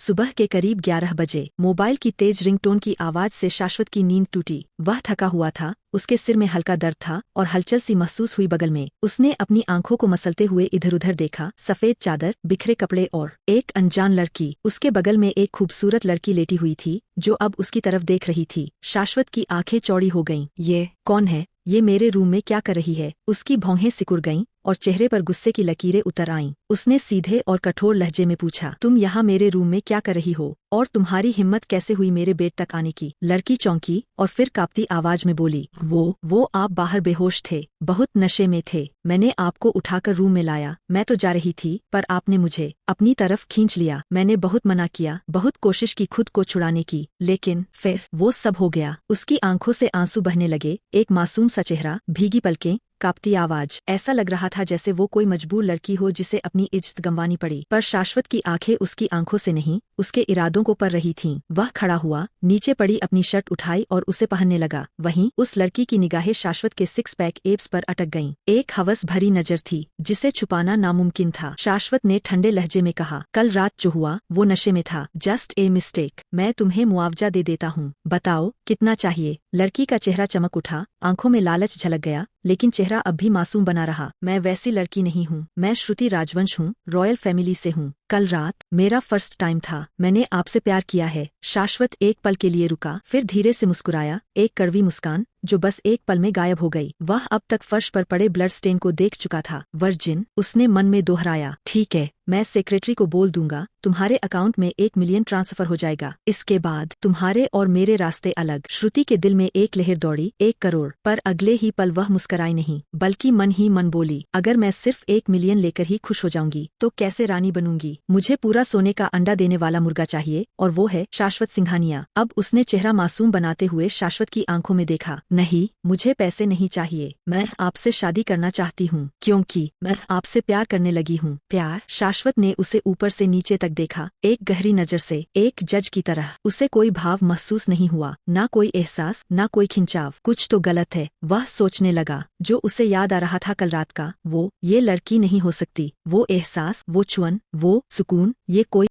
सुबह के करीब 11 बजे मोबाइल की तेज रिंगटोन की आवाज से शाश्वत की नींद टूटी। वह थका हुआ था, उसके सिर में हल्का दर्द था और हलचल सी महसूस हुई बगल में। उसने अपनी आंखों को मसलते हुए इधर उधर देखा। सफेद चादर, बिखरे कपड़े और एक अनजान लड़की। उसके बगल में एक खूबसूरत लड़की लेटी हुई थी जो अब उसकी तरफ देख रही थी। शाश्वत की आंखें चौड़ी हो गईं। ये कौन है? ये मेरे रूम में क्या कर रही है? उसकी भौहें सिकुड़ गईं और चेहरे पर गुस्से की लकीरें उतर आईं। उसने सीधे और कठोर लहजे में पूछा, तुम यहाँ मेरे रूम में क्या कर रही हो और तुम्हारी हिम्मत कैसे हुई मेरे बेड तक आने की? लड़की चौंकी और फिर कांपती आवाज में बोली, वो आप बाहर बेहोश थे, बहुत नशे में थे। मैंने आपको उठाकर रूम में लाया। मैं तो जा रही थी पर आपने मुझे अपनी तरफ खींच लिया। मैंने बहुत मना किया, बहुत कोशिश की खुद को छुड़ाने की, लेकिन फिर वो सब हो गया। उसकी आंखों से आंसू बहने लगे। एक मासूम सा चेहरा, भीगी पलकें, कांपती आवाज। ऐसा लग रहा था जैसे वो कोई मजबूर लड़की हो जिसे अपनी इज्जत गंवानी पड़ी। पर शाश्वत की आंखें उसकी आंखों से नहीं, उसके इरादों को पढ़ रही थीं। वह खड़ा हुआ, नीचे पड़ी अपनी शर्ट उठाई और उसे पहनने लगा। वहीं उस लड़की की निगाहें शाश्वत के सिक्स पैक एब्स पर अटक गईं। एक हवस भरी नजर थी जिसे छुपाना नामुमकिन था। शाश्वत ने ठंडे लहजे में कहा, कल रात जो हुआ वो नशे में था, जस्ट ए मिस्टेक। मैं तुम्हें मुआवजा दे देता हूँ, बताओ कितना चाहिए? लड़की का चेहरा चमक उठा, आंखों में लालच झलक गया, लेकिन चेहरा अब भी मासूम बना रहा। मैं वैसी लड़की नहीं हूँ। मैं श्रुति राजवंश हूँ, रॉयल फैमिली से हूँ। कल रात मेरा फर्स्ट टाइम था। मैंने आपसे प्यार किया है। शाश्वत एक पल के लिए रुका, फिर धीरे से मुस्कुराया, एक कड़वी मुस्कान जो बस एक पल में गायब हो गई। वह अब तक फर्श पर पड़े ब्लड स्टेन को देख चुका था। वर्जिन, उसने मन में दोहराया। ठीक है, मैं सेक्रेटरी को बोल दूंगा, तुम्हारे अकाउंट में 1 मिलियन ट्रांसफर हो जाएगा। इसके बाद तुम्हारे और मेरे रास्ते अलग। श्रुति के दिल में एक लहर दौड़ी, 1 करोड़। पर अगले ही पल वह मुस्कराई नहीं, बल्कि मन ही मन बोली, अगर मैं सिर्फ 1 मिलियन लेकर ही खुश हो जाऊंगी तो कैसे रानी बनूंगी? मुझे पूरा सोने का अंडा देने वाला मुर्गा चाहिए, और वो है शाश्वत सिंघानिया। अब उसने चेहरा मासूम बनाते हुए शाश्वत की आंखों में देखा। नहीं, मुझे पैसे नहीं चाहिए। मैं आपसे शादी करना चाहती हूँ क्योंकि मैं आपसे प्यार करने लगी हूँ। प्यार? शाश्वत ने उसे ऊपर से नीचे तक देखा, एक गहरी नजर से, एक जज की तरह। उसे कोई भाव महसूस नहीं हुआ, ना कोई एहसास, ना कोई खिंचाव। कुछ तो गलत है, वह सोचने लगा। जो उसे याद आ रहा था कल रात का, वो ये लड़की नहीं हो सकती। वो एहसास, वो छुअन, वो सुकून, ये कोई